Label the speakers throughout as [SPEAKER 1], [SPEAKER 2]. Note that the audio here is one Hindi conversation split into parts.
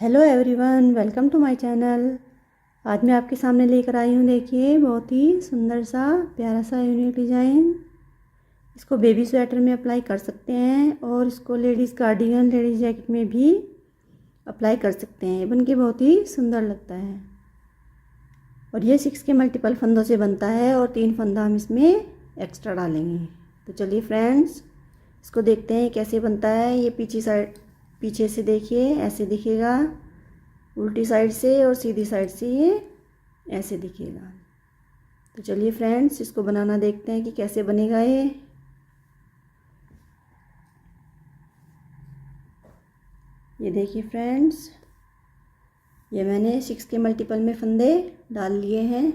[SPEAKER 1] Hello everyone, welcome to my channel. आज मैं आपके सामने लेकर आई हूँ, देखिए बहुत ही सुंदर सा प्यारा सा यूनिक डिज़ाइन। इसको बेबी स्वेटर में अप्लाई कर सकते हैं और इसको लेडीज़ कार्डिगन, लेडीज़ जैकेट में भी अप्लाई कर सकते हैं। बन के बहुत ही सुंदर लगता है और ये 6 के मल्टीपल फंदों से बनता है और 3 फंदा हम इसमें एक्स्ट्रा डालेंगे। तो चलिए फ्रेंड्स, इसको देखते हैं कैसे बनता है। ये पीछे से देखिए ऐसे दिखेगा, उल्टी साइड से और सीधी साइड से ये ऐसे दिखेगा। तो चलिए फ्रेंड्स, इसको बनाना देखते हैं कि कैसे बनेगा ये देखिए फ्रेंड्स, ये मैंने 6 के मल्टीपल में फंदे डाल लिए हैं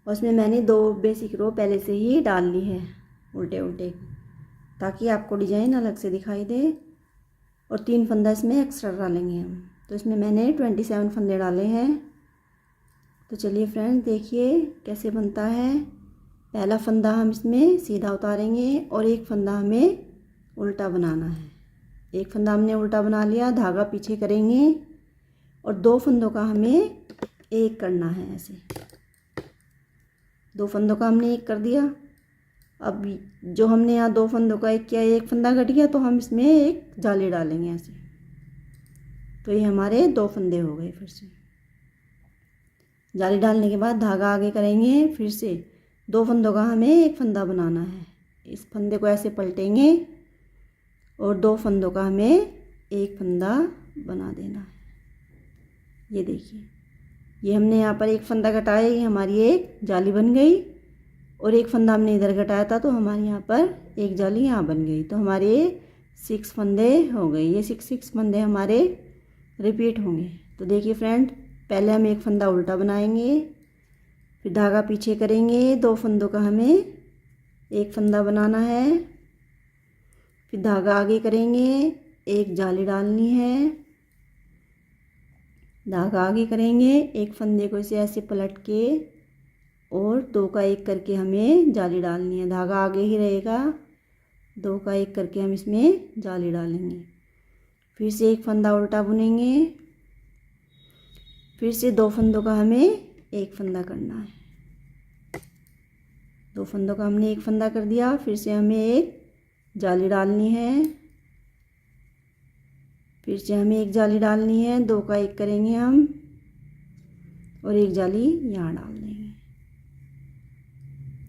[SPEAKER 1] और उसमें मैंने 2 बेसिक रो पहले से ही डाल ली है उल्टे उल्टे, ताकि आपको डिज़ाइन अलग से दिखाई दे। और 3 फंदा इसमें एक्स्ट्रा डालेंगे हम। तो इसमें मैंने 27 फंदे डाले हैं। तो चलिए फ्रेंड्स, देखिए कैसे बनता है। पहला फंदा हम इसमें सीधा उतारेंगे और एक फंदा हमें उल्टा बनाना है। एक फंदा हमने उल्टा बना लिया, धागा पीछे करेंगे और 2 फंदों का हमें एक करना है। ऐसे 2 फंदों का हमने एक कर दिया। अब जो हमने यहाँ 2 फंदों का एक किया, एक फंदा कट गया, तो हम इसमें एक जाली डालेंगे ऐसे। तो ये हमारे 2 फंदे हो गए। फिर से जाली डालने के बाद धागा आगे करेंगे, फिर से 2 फंदों का हमें एक फंदा बनाना है। इस फंदे को ऐसे पलटेंगे और 2 फंदों का हमें एक फंदा बना देना है। ये देखिए, ये हमने यहाँ पर एक फंदा कटाया, ये हमारी एक जाली बन गई। और एक फंदा हमने इधर घटाया था, तो हमारे यहाँ पर एक जाली यहाँ बन गई। तो हमारे 6 फंदे हो गए। ये 6 फंदे हमारे रिपीट होंगे। तो देखिए फ्रेंड, पहले हम एक फंदा उल्टा बनाएंगे, फिर धागा पीछे करेंगे, 2 फंदों का हमें एक फंदा बनाना है, फिर धागा आगे करेंगे, एक जाली डालनी है, धागा आगे करेंगे, एक फंदे को इसे ऐसे पलट के और 2 का एक करके हमें जाली डालनी है। धागा आगे ही रहेगा, 2 का एक करके हम इसमें जाली डालेंगे। फिर से एक फंदा उल्टा बुनेंगे, फिर से 2 फंदों का हमें एक फंदा करना है। 2 फंदों का हमने एक फंदा कर दिया, फिर से हमें एक जाली डालनी है, फिर से हमें एक जाली डालनी है, 2 का एक करेंगे हम और एक जाली यहाँ डाल देंगे।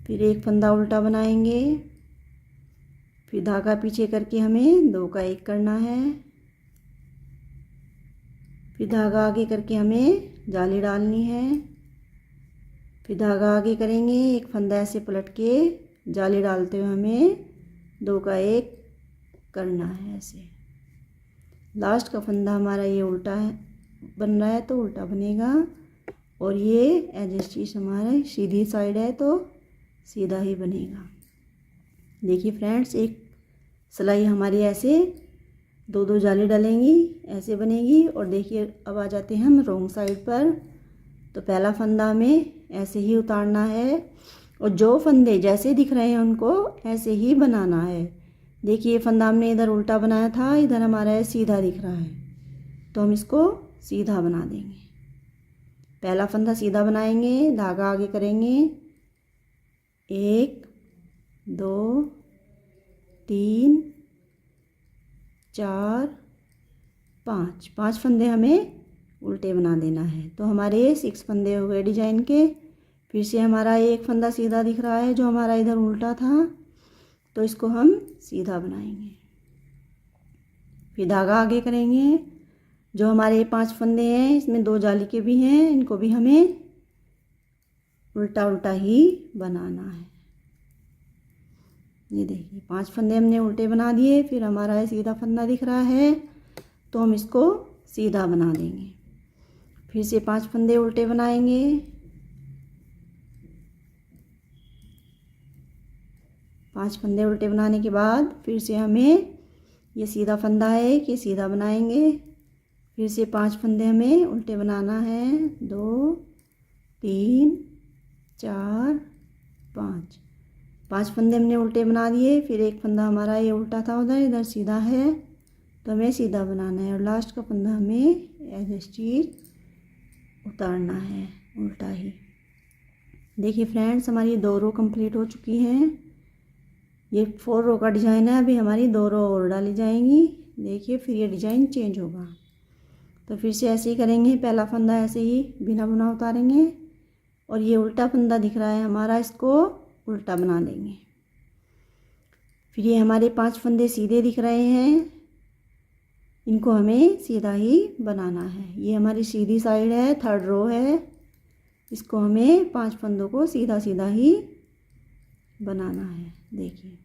[SPEAKER 1] फिर एक फंदा उल्टा बनाएंगे, फिर धागा पीछे करके हमें 2 का एक करना है, फिर धागा आगे करके हमें जाली डालनी है, फिर धागा आगे करेंगे, एक फंदा ऐसे पलट के जाली डालते हुए हमें 2 का एक करना है ऐसे। लास्ट का फंदा हमारा ये उल्टा है, बन रहा है तो उल्टा बनेगा, और ये एडजस्टिस हमारा सीधी साइड है तो सीधा ही बनेगा। देखिए फ्रेंड्स, एक सिलाई हमारी ऐसे 2 जाली डलेंगी, ऐसे बनेगी। और देखिए, अब आ जाते हैं हम रॉन्ग साइड पर। तो पहला फंदा हमें ऐसे ही उतारना है और जो फंदे जैसे दिख रहे हैं उनको ऐसे ही बनाना है। देखिए, ये फंदा हमने इधर उल्टा बनाया था, इधर हमारा सीधा दिख रहा है, तो हम इसको सीधा बना देंगे। पहला फंदा सीधा बनाएंगे, धागा आगे करेंगे, 1 2 3 4 5 फंदे हमें उल्टे बना देना है। तो हमारे 6 फंदे हो गए डिजाइन के। फिर से हमारा एक फंदा सीधा दिख रहा है, जो हमारा इधर उल्टा था, तो इसको हम सीधा बनाएंगे। फिर धागा आगे करेंगे, जो हमारे 5 फंदे हैं इसमें 2 जाली के भी हैं, इनको भी हमें उल्टा उल्टा ही बनाना है। ये देखिए, 5 फंदे हमने उल्टे बना दिए। फिर हमारा सीधा फंदा दिख रहा है, तो हम इसको सीधा बना देंगे। फिर से 5 फंदे उल्टे बनाएंगे, पांच फंदे उल्टे बनाने के बाद फिर से हमें ये सीधा फंदा है कि सीधा बनाएंगे। फिर से 5 फंदे हमें उल्टे बनाना है, 2 3 4 5 फंदे हमने उल्टे बना दिए। फिर एक फंदा हमारा ये उल्टा था उधर, इधर सीधा है, तो हमें सीधा बनाना है और लास्ट का फंदा हमें ऐसे स्टिच उतारना है उल्टा ही। देखिए फ्रेंड्स, हमारी 2 रो कंप्लीट हो चुकी हैं। ये 4 रो का डिज़ाइन है, अभी हमारी 2 रो और डाली जाएंगी। देखिए फिर ये डिज़ाइन चेंज होगा। तो फिर से ऐसे ही करेंगे, पहला फंदा ऐसे ही बिना बुना उतारेंगे और ये उल्टा फंदा दिख रहा है हमारा, इसको उल्टा बना देंगे। फिर ये हमारे 5 फंदे सीधे दिख रहे हैं, इनको हमें सीधा ही बनाना है। ये हमारी सीधी साइड है, 3rd रो है, इसको हमें 5 फंदों को सीधा सीधा ही बनाना है। देखिए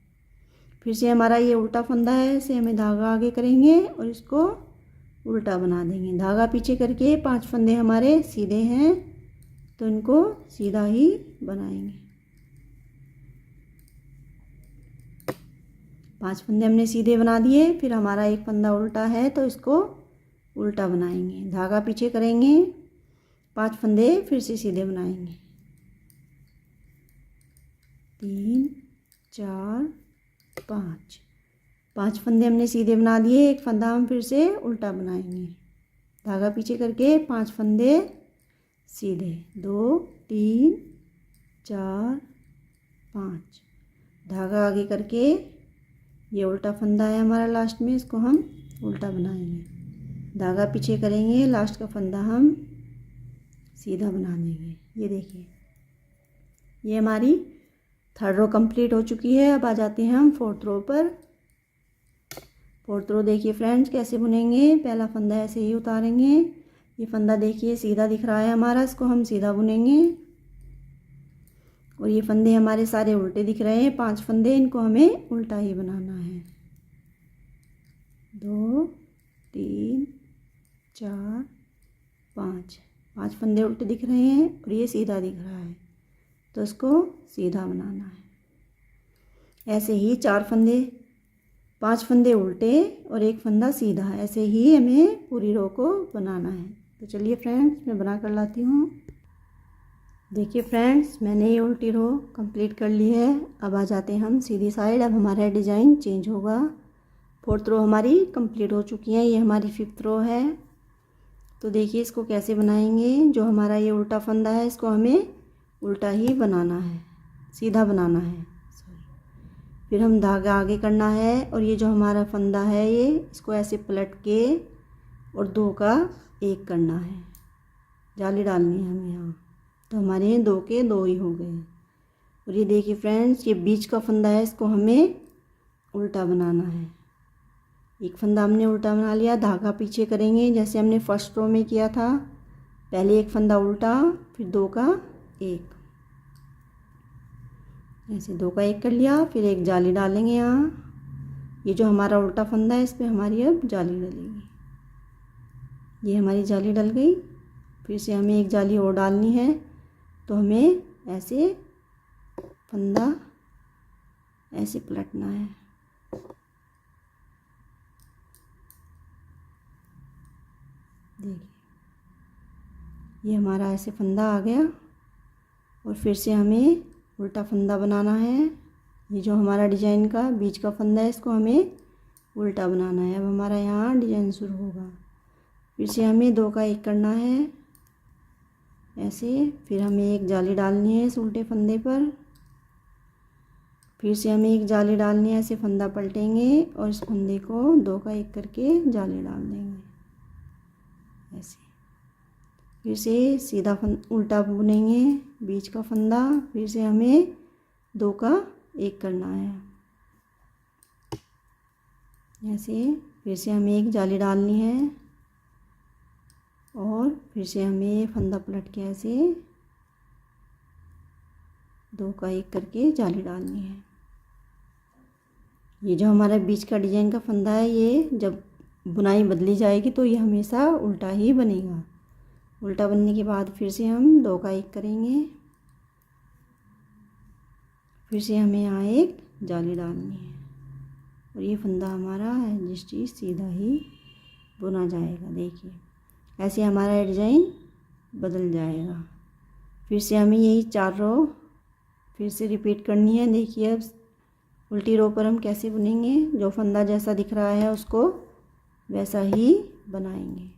[SPEAKER 1] फिर से हमारा ये उल्टा फंदा है, इसे हमें धागा आगे करेंगे और इसको उल्टा बना देंगे। धागा पीछे करके 5 फंदे हमारे सीधे हैं तो इनको सीधा ही बनाएंगे। 5 फंदे हमने सीधे बना दिए। फिर हमारा एक फंदा उल्टा है तो इसको उल्टा बनाएंगे। धागा पीछे करेंगे, 5 फंदे फिर से सीधे बनाएंगे। 3 4 5 फंदे हमने सीधे बना दिए, एक फंदा हम फिर से उल्टा बनाएंगे। धागा पीछे करके 5 फंदे सीधे, 2 3 4 5, धागा आगे करके ये उल्टा फंदा है हमारा लास्ट में, इसको हम उल्टा बनाएंगे। धागा पीछे करेंगे, लास्ट का फंदा हम सीधा बना देंगे। ये देखिए ये हमारी 3rd रो कंप्लीट हो चुकी है। अब आ जाते हैं हम 4th रो पर। 4th रो देखिए फ्रेंड्स कैसे बुनेंगे। पहला फंदा ऐसे ही उतारेंगे, ये फंदा देखिए सीधा दिख रहा है हमारा, इसको हम सीधा बुनेंगे। और ये फंदे हमारे सारे उल्टे दिख रहे हैं, 5 फंदे, इनको हमें उल्टा ही बनाना है। 2 3 4 5 फंदे उल्टे दिख रहे हैं और ये सीधा दिख रहा है तो इसको सीधा बनाना है। ऐसे ही 4 फंदे, 5 फंदे उल्टे और एक फंदा सीधा, ऐसे ही हमें पूरी रो को बनाना है। तो चलिए फ्रेंड्स मैं बना कर लाती हूँ। देखिए फ्रेंड्स मैंने ये उल्टी रो कंप्लीट कर ली है। अब आ जाते हैं हम सीधी साइड। अब हमारा डिज़ाइन चेंज होगा। 4th रो हमारी कंप्लीट हो चुकी है, ये हमारी 5th रो है। तो देखिए इसको कैसे बनाएंगे। जो हमारा ये उल्टा फंदा है इसको हमें उल्टा ही बनाना है, सीधा बनाना है। फिर हम धागा आगे करना है और ये जो हमारा फंदा है ये इसको ऐसे पलट के और 2 का 1 करना है, जाली डालनी है हमें यहाँ। तो हमारे 2 के 2 ही हो गए। और ये देखिए फ्रेंड्स ये बीच का फंदा है, इसको हमें उल्टा बनाना है। एक फंदा हमने उल्टा बना लिया, धागा पीछे करेंगे जैसे हमने 1st रो में किया था। पहले एक फंदा उल्टा, फिर 2 का 1, ऐसे 2 का 1 कर लिया। फिर एक जाली डालेंगे यहाँ। ये जो हमारा उल्टा फंदा है इस पर हमारी अब जाली डलेगी। ये हमारी जाली डल गई। फिर से हमें एक जाली और डालनी है, तो हमें ऐसे फंदा ऐसे पलटना है। देखिए ये हमारा ऐसे फंदा आ गया और फिर से हमें उल्टा फंदा बनाना है। ये जो हमारा डिज़ाइन का बीच का फंदा है इसको हमें उल्टा बनाना है। अब हमारा यहाँ डिज़ाइन शुरू होगा। फिर से हमें 2 का 1 करना है ऐसे। फिर हमें एक जाली डालनी है इस उल्टे फंदे पर। फिर से हमें एक जाली डालनी है, ऐसे फंदा पलटेंगे और इस फंदे को 2 का 1 करके जाली डाल देंगे ऐसे। फिर से सीधा उल्टा बुनेंगे बीच का फंदा। फिर से हमें 2 का 1 करना है ऐसे। फिर से हमें एक जाली डालनी है और फिर से हमें फंदा पलट के ऐसे 2 का 1 करके जाली डालनी है। ये जो हमारा बीच का डिज़ाइन का फंदा है ये जब बुनाई बदली जाएगी तो ये हमेशा उल्टा ही बनेगा। उल्टा बनने के बाद फिर से हम 2 का 1 करेंगे। फिर से हमें यहाँ एक जाली डालनी है और ये फंदा हमारा है जिस सीधा ही बुना जाएगा। देखिए ऐसे हमारा डिज़ाइन बदल जाएगा। फिर से हमें यही 4 रो फिर से रिपीट करनी है। देखिए अब उल्टी रो पर हम कैसे बुनेंगे। जो फंदा जैसा दिख रहा है उसको वैसा ही बनाएंगे।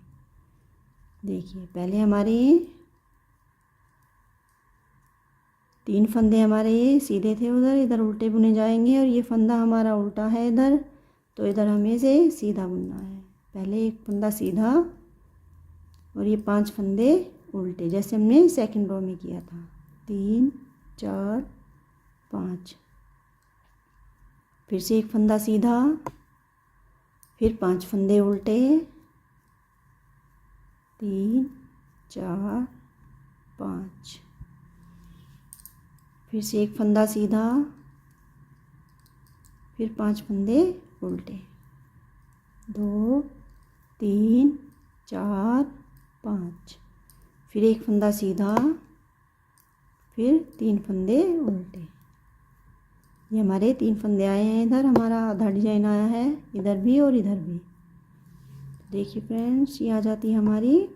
[SPEAKER 1] देखिए पहले हमारे 3 फंदे हमारे ये सीधे थे, उधर इधर उल्टे बुने जाएंगे और ये फंदा हमारा उल्टा है इधर, तो इधर हमें से सीधा बुनना है। पहले एक फंदा सीधा और ये 5 फंदे उल्टे, जैसे हमने सेकंड रो में किया था। 3 4 5, फिर से एक फंदा सीधा, फिर 5 फंदे उल्टे, 3 4 5, फिर से एक फंदा सीधा, फिर 5 फंदे उल्टे, 2 3 4 5, फिर एक फंदा सीधा, फिर 3 फंदे उल्टे। ये हमारे 3 फंदे आए हैं। इधर हमारा आधा डिजाइन आया है, इधर भी और इधर भी। देखिए फ्रेंड्स, ये आ जाती है हमारी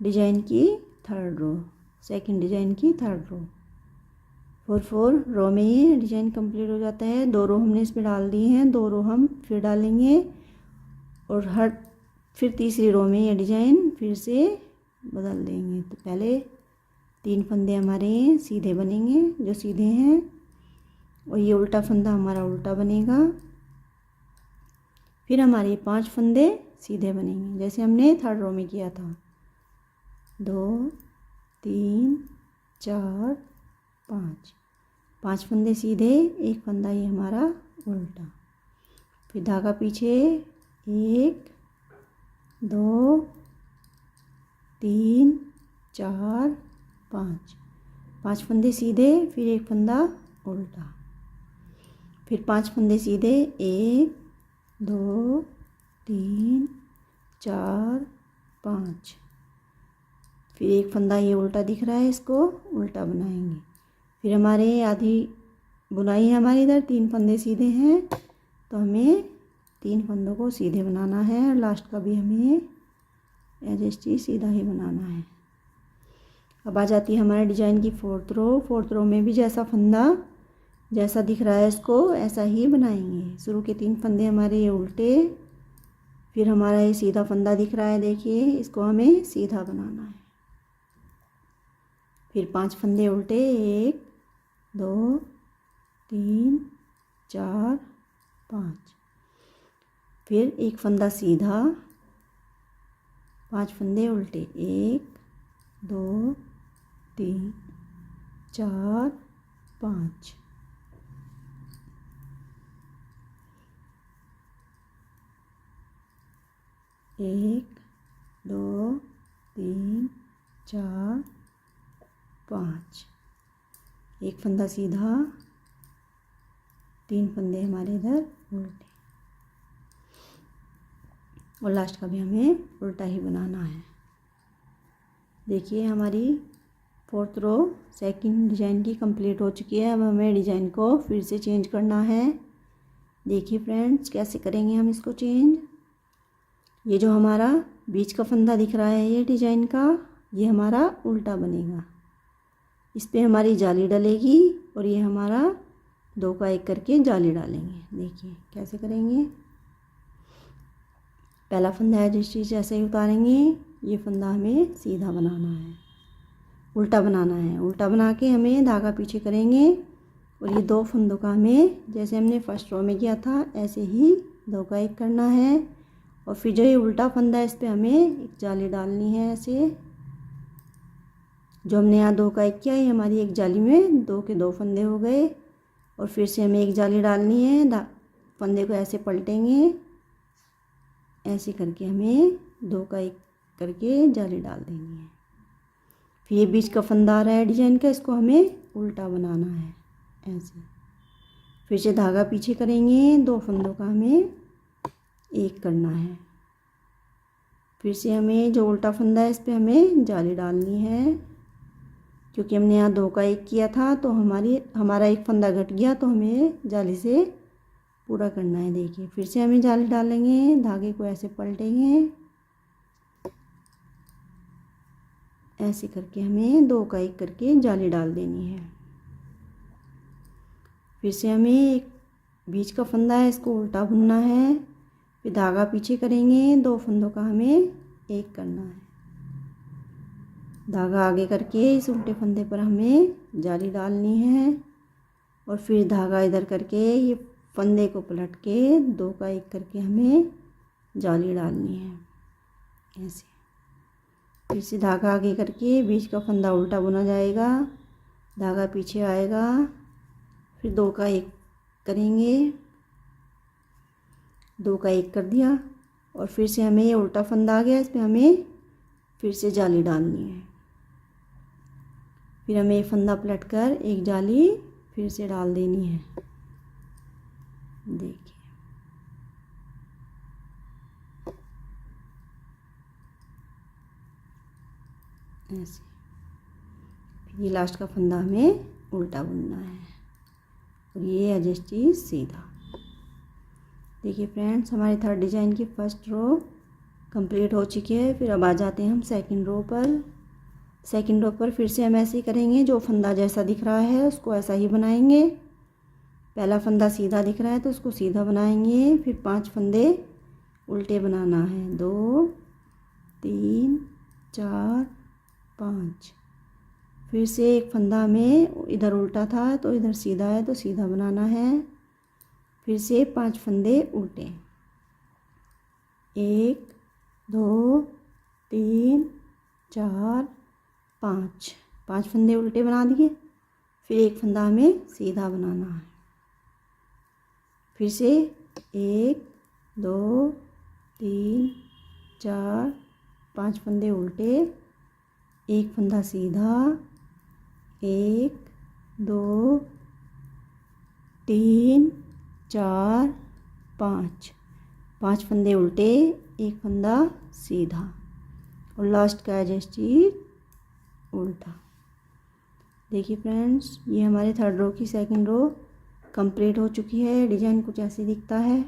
[SPEAKER 1] डिजाइन की थर्ड रो, सेकंड डिजाइन की थर्ड रो। 4 रो में ये डिजाइन कंप्लीट हो जाता है। 2 रो हमने इसमें डाल दी हैं, 2 रो हम फिर डालेंगे और फिर तीसरी रो में ये डिजाइन फिर से बदल देंगे। तो पहले 3 फंदे हमारे सीधे बनेंगे, जो सीधे हैं, और ये उल्टा फंदा हमारा उल्टा बनेगा। फिर हमारे 5 फंदे सीधे बनेंगे, जैसे हमने थर्ड रो में किया था। 2 3 4 5 फंदे सीधे, एक फंदा ये हमारा उल्टा, फिर धागा पीछे, 1 2 3 4 5 फंदे सीधे, फिर एक फंदा उल्टा, फिर 5 फंदे सीधे, 1 2 3 4 5, फिर एक फंदा ये उल्टा दिख रहा है, इसको उल्टा बनाएंगे। फिर हमारे आधी बुनाई है हमारी इधर 3 फंदे सीधे हैं, तो हमें 3 फंदों को सीधे बनाना है और लास्ट का भी हमें एज एस टी सीधा ही बनाना है। अब आ जाती है हमारे डिजाइन की फोर्थ रो में भी जैसा फंदा जैसा दिख रहा है इसको ऐसा ही बनाएंगे। शुरू के 3 फंदे हमारे ये उल्टे, फिर हमारा ये सीधा फंदा दिख रहा है, देखिए इसको हमें सीधा बनाना है। फिर 5 फंदे उल्टे, 1 2 3 4 5, फिर एक फंदा सीधा, 5 फंदे उल्टे, 1 2 3 4 5, एक 2 3 4 5, एक फंदा सीधा, 3 फंदे हमारे इधर उल्टे, और लास्ट का भी हमें उल्टा ही बनाना है। देखिए हमारी फोर्थ रो सेकंड डिजाइन की कंप्लीट हो चुकी है। अब हमें डिजाइन को फिर से चेंज करना है। देखिए फ्रेंड्स, कैसे करेंगे हम इसको चेंज। ये जो हमारा बीच का फंदा दिख रहा है ये डिजाइन का, ये हमारा उल्टा बनेगा, इस पे हमारी जाली डलेगी और ये हमारा 2 का 1 करके जाली डालेंगे। देखिए कैसे करेंगे। पहला फंदा है जिस चीज़ ऐसे ही उतारेंगे, ये फंदा हमें सीधा बनाना है, उल्टा बनाना है। उल्टा बना के हमें धागा पीछे करेंगे और ये 2 फंदों का हमें जैसे हमने फर्स्ट रो में किया था ऐसे ही 2 का 1 करना है। और फिर जो ये उल्टा फंदा है इस पर हमें एक जाली डालनी है। ऐसे जो हमने यहाँ 2 का 1 किया, ये हमारी एक जाली में 2 के 2 फंदे हो गए। और फिर से हमें एक जाली डालनी है, फंदे को ऐसे पलटेंगे, ऐसे करके हमें 2 का 1 करके जाली डाल देनी है। फिर ये बीच का फंदा आ रहा है डिजाइन का, इसको हमें उल्टा बनाना है ऐसे। फिर से धागा पीछे करेंगे, 2 फंदों का हमें 1 करना है। फिर से हमें जो उल्टा फंदा है इस पर हमें जाली डालनी है, क्योंकि हमने यहाँ 2 का 1 किया था तो हमारा एक फंदा घट गया, तो हमें जाली से पूरा करना है। देखिए फिर से हमें जाली डालेंगे, धागे को ऐसे पलटेंगे, ऐसे करके हमें 2 का 1 करके जाली डाल देनी है। फिर से हमें एक बीच का फंदा है इसको उल्टा बुनना है, फिर धागा पीछे करेंगे, 2 फंदों का हमें 1 करना है। धागा आगे करके इस उल्टे फंदे पर हमें जाली डालनी है और फिर धागा इधर करके ये फंदे को पलट के 2 का 1 करके हमें जाली डालनी है ऐसे। फिर से धागा आगे करके बीच का फंदा उल्टा बुना जाएगा, धागा पीछे आएगा, फिर 2 का 1 करेंगे, 2 का 1 कर दिया और फिर से हमें ये उल्टा फंदा आ गया, इसमें हमें फिर से जाली डालनी है। फिर हमें फंदा पलट कर एक जाली फिर से डाल देनी है। देखिए ऐसे। फिर ये लास्ट का फंदा हमें उल्टा बुनना है और ये एडजस्ट सीधा। देखिए फ्रेंड्स, हमारी थर्ड डिजाइन की फर्स्ट रो कंप्लीट हो चुकी है। फिर अब आ जाते हैं हम सेकंड रो पर। सेकंड रो पर फिर से हम ऐसे ही करेंगे, जो फंदा जैसा दिख रहा है उसको ऐसा ही बनाएंगे। पहला फंदा सीधा दिख रहा है तो उसको सीधा बनाएंगे, फिर 5 फंदे उल्टे बनाना है, 2 3 4 5। फिर से एक फंदा हमें इधर उल्टा था तो इधर सीधा है तो सीधा बनाना है। फिर से 5 फंदे उल्टे, 1 2 3 4 5। 5 फंदे उल्टे बना दिए। फिर एक फंदा हमें सीधा बनाना है। फिर से 1 2 3 4 5 फंदे उल्टे, एक फंदा सीधा, 1 2 3 4 5। 5 फंदे उल्टे, एक फंदा सीधा और लास्ट का एडजस्ट उल्टा। देखिए फ्रेंड्स, ये हमारे थर्ड रो की सेकंड रो कंप्लीट हो चुकी है। डिज़ाइन कुछ ऐसे दिखता है।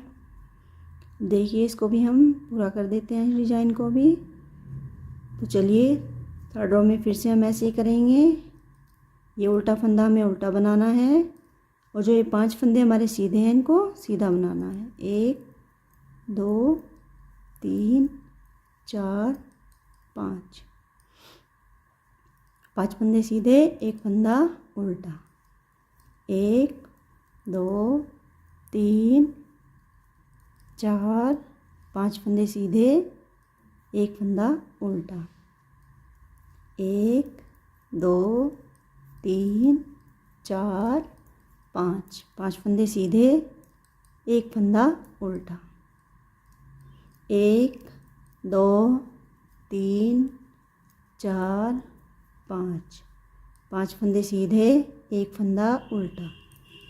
[SPEAKER 1] देखिए इसको भी हम पूरा कर देते हैं, डिज़ाइन को भी। तो चलिए थर्ड रो में फिर से हम ऐसे ही करेंगे। ये उल्टा फंदा हमें उल्टा बनाना है और जो ये 5 फंदे हमारे सीधे हैं इनको सीधा बनाना है। 1 2 3 4 5। 5 फंदे सीधे, एक फंदा उल्टा, 1 2 3 4। 5 फंदे सीधे, एक फंदा उल्टा, 1 2 3 4 5। 5 फंदे सीधे, एक फंदा उल्टा, 1 2 3 4 5। 5 फंदे सीधे, एक फंदा उल्टा,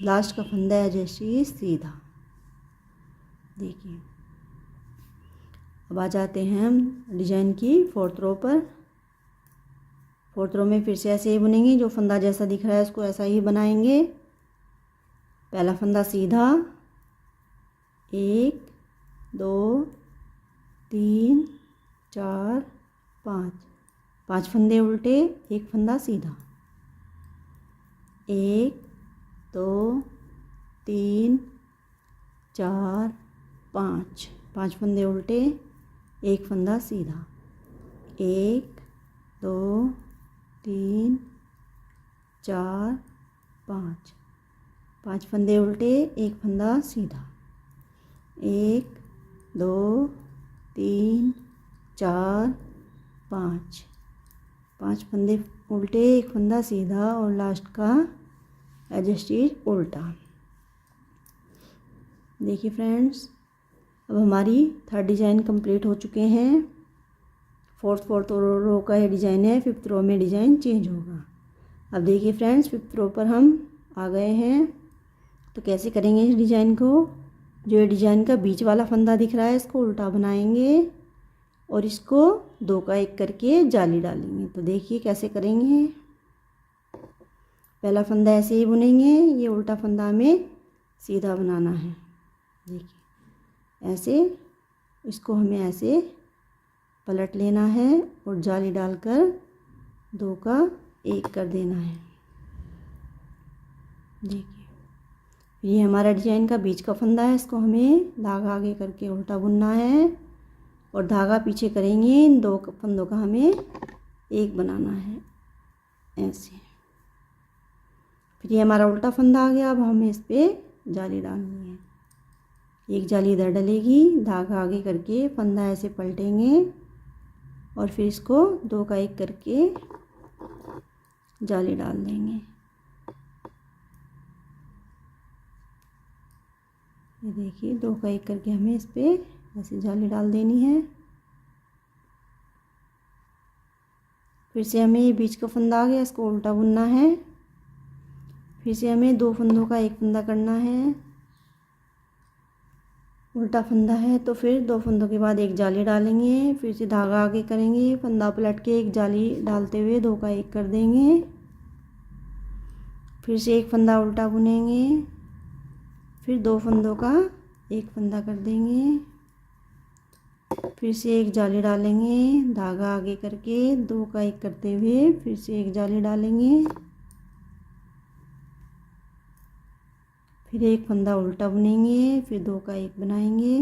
[SPEAKER 1] लास्ट का फंदा है जैसे सीधा। देखिए अब आ जाते हैं हम डिजाइन की फोर्थ रो पर। फोर्थ रो में फिर से ऐसे ही बुनेंगे, जो फंदा जैसा दिख रहा है उसको ऐसा ही बनाएंगे। पहला फंदा सीधा, 1 2 3 4 5। 5 फंदे उल्टे, एक फंदा सीधा, 1 2 3 4 5। 5 फंदे उल्टे, एक फंदा सीधा, 1 2 3 4 5। 5 फंदे उल्टे, एक फंदा सीधा, 1 2 3 4 5। 5 फंदे उल्टे, एक फंदा सीधा और लास्ट का एडजस्ट उल्टा। देखिए फ्रेंड्स, अब हमारी थर्ड डिज़ाइन कंप्लीट हो चुके हैं। फोर्थ रो का ये डिज़ाइन है, फिफ्थ रो में डिज़ाइन चेंज होगा। अब देखिए फ्रेंड्स, फिफ्थ रो पर हम आ गए हैं। तो कैसे करेंगे इस डिज़ाइन को? जो ये डिज़ाइन का बीच वाला फंदा दिख रहा है इसको उल्टा बनाएंगे और इसको 2 का 1 करके जाली डालेंगे। तो देखिए कैसे करेंगे। पहला फंदा ऐसे ही बुनेंगे, ये उल्टा फंदा हमें सीधा बनाना है। देखिए ऐसे, इसको हमें ऐसे पलट लेना है और जाली डालकर 2 का 1 कर देना है। देखिए ये हमारा डिजाइन का बीच का फंदा है, इसको हमें धागा आगे करके उल्टा बुनना है और धागा पीछे करेंगे। इन 2 फंदों का हमें एक बनाना है ऐसे। फिर ये हमारा उल्टा फंदा आ गया। अब हमें इस पर जाली डालनी है। एक जाली इधर डलेगी, धागा आगे करके फंदा ऐसे पलटेंगे और फिर इसको 2 का 1 करके जाली डाल देंगे। ये देखिए 2 का 1 करके हमें इस पे ऐसे जाली डाल देनी है। फिर से हमें ये बीच का फंदा आ गया, इसको उल्टा बुनना है। फिर से हमें 2 फंदों का 1 फंदा करना है। उल्टा फंदा है तो फिर 2 फंदों के बाद एक जाली डालेंगे। फिर से धागा आगे करेंगे, फंदा पलट के एक जाली डालते हुए 2 का 1 कर देंगे। फिर से एक फंदा उल्टा बुनेंगे, फिर 2 फंदों का 1 फंदा कर देंगे। फिर से एक जाली डालेंगे, धागा आगे करके 2 का 1 करते हुए फिर से एक जाली डालेंगे। फिर एक फंदा उल्टा बुनेंगे, फिर 2 का 1 बनाएंगे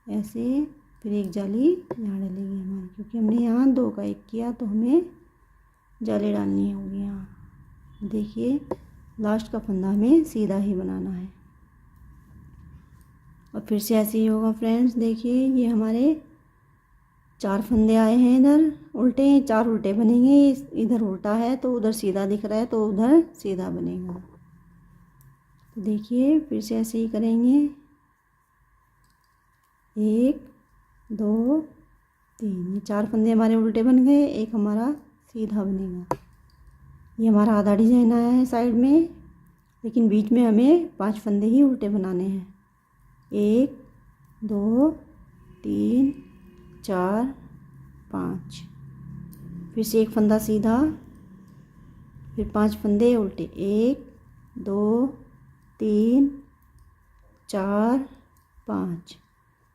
[SPEAKER 1] ऐसे। फिर एक जाली यहाँ डालेंगे हमारी, क्योंकि हमने यहाँ 2 का 1 किया तो हमें जाली डालनी होगी यहाँ। देखिए लास्ट का फंदा हमें सीधा ही बनाना है। और फिर से ऐसे ही होगा फ्रेंड्स। देखिए ये हमारे 4 फंदे आए हैं, इधर उल्टे 4 उल्टे बनेंगे। इधर उल्टा है तो उधर सीधा दिख रहा है तो उधर सीधा बनेगा। तो देखिए फिर से ऐसे ही करेंगे, 1 2 3। ये 4 फंदे हमारे उल्टे बन गए, एक हमारा सीधा बनेगा। ये हमारा आधा डिजाइन आया है साइड में, लेकिन बीच में हमें 5 फंदे ही उल्टे बनाने हैं। 1 2 3 4 5। फिर से एक फंदा सीधा, फिर 5 फंदे उल्टे, 1 2 3 4 5।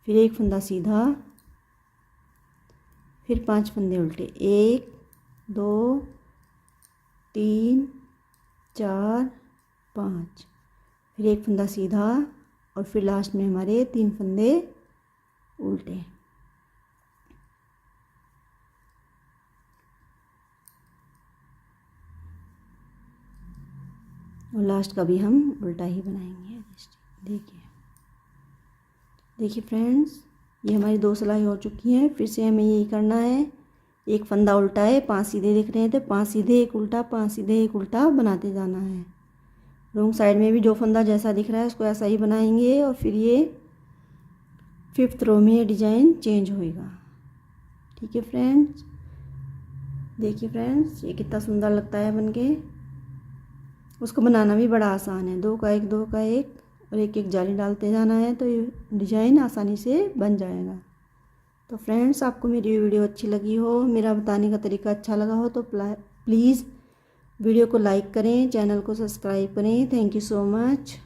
[SPEAKER 1] फिर एक फंदा सीधा, फिर 5 फंदे उल्टे, 1 2 3 4 5। फिर एक फंदा सीधा और फिर लास्ट में हमारे 3 फंदे उल्टे। और लास्ट का भी हम उल्टा ही बनाएंगे। देखिए फ्रेंड्स, ये हमारी 2 सिलाई हो चुकी हैं। फिर से हमें यही करना है। एक फंदा उल्टा है, 5 सीधे दिख रहे हैं तो 5 सीधे 1 उल्टा, 5 सीधे 1 उल्टा बनाते जाना है। रॉन्ग साइड में भी जो फंदा जैसा दिख रहा है उसको ऐसा ही बनाएंगे। और फिर ये 5th रो में ये डिजाइन चेंज होएगा। ठीक है फ्रेंड्स, देखिए फ्रेंड्स ये कितना सुंदर लगता है बनके। उसको बनाना भी बड़ा आसान है। 2 का 1 2 का 1 और एक एक जाली डालते जाना है तो ये डिजाइन आसानी से बन जाएगा। तो फ्रेंड्स, आपको मेरी वीडियो अच्छी लगी हो, मेरा बताने का तरीका अच्छा लगा हो तो प्लीज़ वीडियो को लाइक करें, चैनल को सब्सक्राइब करें। Thank you so much.